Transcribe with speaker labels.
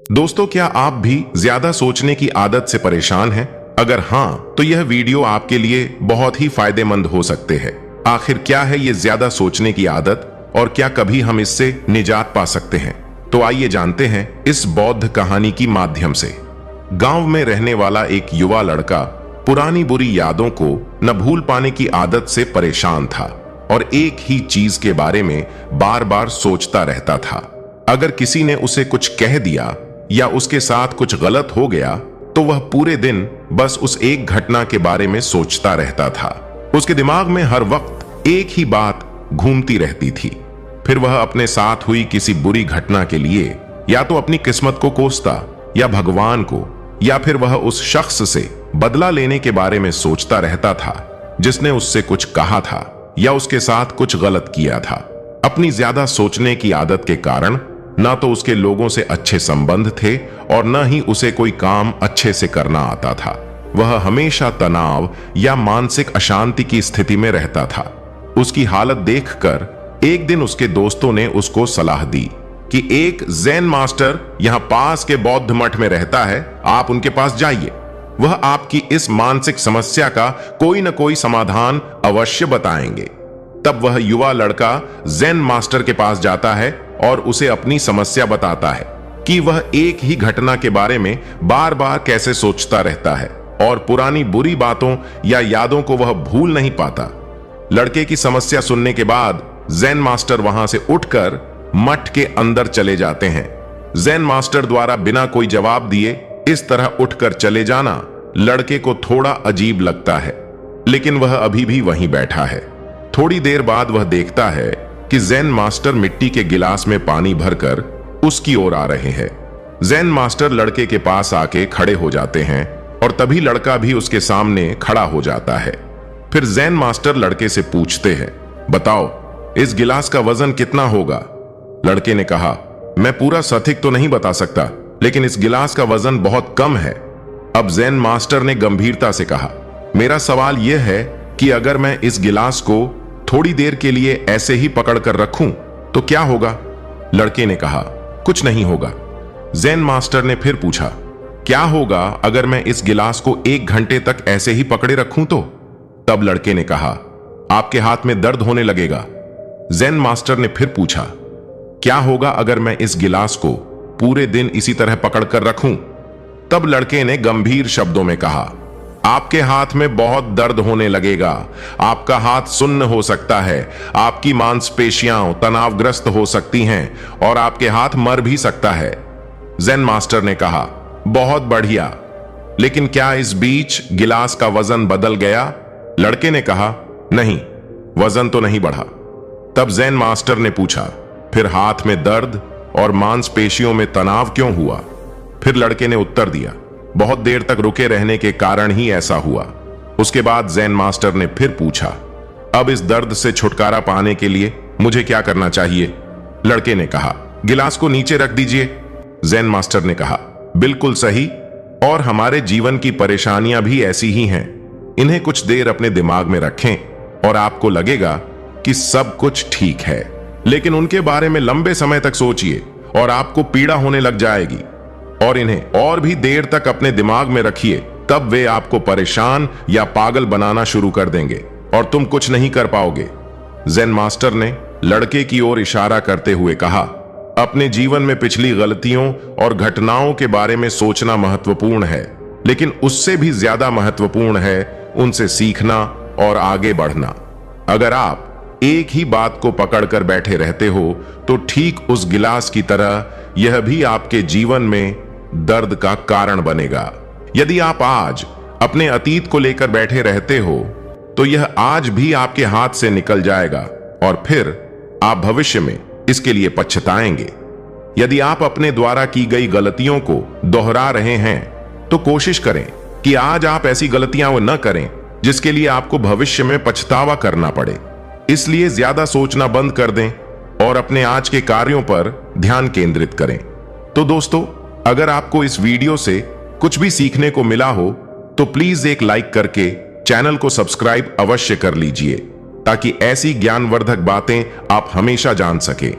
Speaker 1: दोस्तों, क्या आप भी ज्यादा सोचने की आदत से परेशान हैं? अगर हाँ, तो यह वीडियो आपके लिए बहुत ही फायदेमंद हो सकते हैं। आखिर क्या है ये ज्यादा सोचने की आदत और क्या कभी हम इससे निजात पा सकते हैं? तो आइए जानते हैं इस बौद्ध कहानी की माध्यम से। गांव में रहने वाला एक युवा लड़का पुरानी बुरी यादों को न भूल पाने की आदत से परेशान था और एक ही चीज के बारे में बार बार सोचता रहता था। अगर किसी ने उसे कुछ कह दिया या उसके साथ कुछ गलत हो गया तो वह पूरे दिन बस उस एक घटना के बारे में सोचता रहता था। उसके दिमाग में हर वक्त एक ही बात घूमती रहती थी। फिर वह अपने साथ हुई किसी बुरी घटना के लिए या तो अपनी किस्मत को कोसता या भगवान को, या फिर वह उस शख्स से बदला लेने के बारे में सोचता रहता था जिसने उससे कुछ कहा था या उसके साथ कुछ गलत किया था। अपनी ज्यादा सोचने की आदत के कारण ना तो उसके लोगों से अच्छे संबंध थे और न ही उसे कोई काम अच्छे से करना आता था। वह हमेशा तनाव या मानसिक अशांति की स्थिति में रहता था। उसकी हालत देखकर एक दिन उसके दोस्तों ने उसको सलाह दी कि एक ज़ेन मास्टर यहाँ पास के बौद्ध मठ में रहता है, आप उनके पास जाइए। वह आपकी इस मानसिक समस्या का कोई न कोई समाधान अवश्य बताएंगे। तब वह युवा लड़का ज़ेन मास्टर के पास जाता है और उसे अपनी समस्या बताता है कि वह एक ही घटना के बारे में बार बार कैसे सोचता रहता है और पुरानी बुरी बातों या यादों को वह भूल नहीं पाता। लड़के की समस्या सुनने के बाद ज़ेन मास्टर वहां से उठकर मठ के अंदर चले जाते हैं। ज़ेन मास्टर द्वारा बिना कोई जवाब दिए इस तरह उठकर चले जाना लड़के को थोड़ा अजीब लगता है, लेकिन वह अभी भी वहीं बैठा है। थोड़ी देर बाद वह देखता है कि ज़ेन मास्टर मिट्टी के गिलास में पानी भरकर उसकी ओर आ रहे हैं। ज़ेन मास्टर लड़के के पास आके खड़े हो जाते हैं और तभी लड़का भी उसके सामने खड़ा हो जाता है। फिर ज़ेन मास्टर लड़के से पूछते हैं, बताओ इस गिलास का वजन कितना होगा? लड़के ने कहा, मैं पूरा सटीक तो नहीं बता सकता, लेकिन इस गिलास का वजन बहुत कम है। अब ज़ेन मास्टर ने गंभीरता से कहा, मेरा सवाल यह है कि अगर मैं इस गिलास को थोड़ी देर के लिए ऐसे ही पकड़कर रखूं तो क्या होगा? लड़के ने कहा, कुछ नहीं होगा। ज़ेन मास्टर ने फिर पूछा, क्या होगा अगर मैं इस गिलास को 1 घंटे तक ऐसे ही पकड़े रखूं तो? तब लड़के ने कहा, आपके हाथ में दर्द होने लगेगा। ज़ेन मास्टर ने फिर पूछा, क्या होगा अगर मैं इस गिलास को पूरे दिन इसी तरह पकड़कर रखूं? तब लड़के ने गंभीर शब्दों में कहा, आपके हाथ में बहुत दर्द होने लगेगा, आपका हाथ सुन्न हो सकता है, आपकी मांसपेशियां तनावग्रस्त हो सकती हैं और आपके हाथ मर भी सकता है। ज़ेन मास्टर ने कहा, बहुत बढ़िया, लेकिन क्या इस बीच गिलास का वजन बदल गया? लड़के ने कहा, नहीं, वजन तो नहीं बढ़ा। तब ज़ेन मास्टर ने पूछा, फिर हाथ में दर्द और मांसपेशियों में तनाव क्यों हुआ? फिर लड़के ने उत्तर दिया, बहुत देर तक रुके रहने के कारण ही ऐसा हुआ। उसके बाद ज़ेन मास्टर ने फिर पूछा, अब इस दर्द से छुटकारा पाने के लिए मुझे क्या करना चाहिए? लड़के ने कहा, गिलास को नीचे रख दीजिए। ज़ेन मास्टर ने कहा, बिल्कुल सही, और हमारे जीवन की परेशानियां भी ऐसी ही हैं। इन्हें कुछ देर अपने दिमाग में रखें और आपको लगेगा कि सब कुछ ठीक है, लेकिन उनके बारे में लंबे समय तक सोचिए और आपको पीड़ा होने लग जाएगी। और इन्हें और भी देर तक अपने दिमाग में रखिए, तब वे आपको परेशान या पागल बनाना शुरू कर देंगे और तुम कुछ नहीं कर पाओगे। ज़ेन मास्टर ने लड़के की ओर इशारा करते हुए कहा, अपने जीवन में पिछली गलतियों और घटनाओं के बारे में सोचना महत्वपूर्ण है, लेकिन उससे भी ज्यादा महत्वपूर्ण है उनसे सीखना और आगे बढ़ना। अगर आप एक ही बात को पकड़कर बैठे रहते हो तो ठीक उस गिलास की तरह यह भी आपके जीवन में दर्द का कारण बनेगा। यदि आप आज अपने अतीत को लेकर बैठे रहते हो तो यह आज भी आपके हाथ से निकल जाएगा और फिर आप भविष्य में इसके लिए पछताएंगे। यदि आप अपने द्वारा की गई गलतियों को दोहरा रहे हैं तो कोशिश करें कि आज आप ऐसी गलतियां न करें जिसके लिए आपको भविष्य में पछतावा करना पड़े। इसलिए ज्यादा सोचना बंद कर दें और अपने आज के कार्यों पर ध्यान केंद्रित करें। तो दोस्तों, अगर आपको इस वीडियो से कुछ भी सीखने को मिला हो तो प्लीज एक लाइक करके चैनल को सब्सक्राइब अवश्य कर लीजिए ताकि ऐसी ज्ञानवर्धक बातें आप हमेशा जान सकें।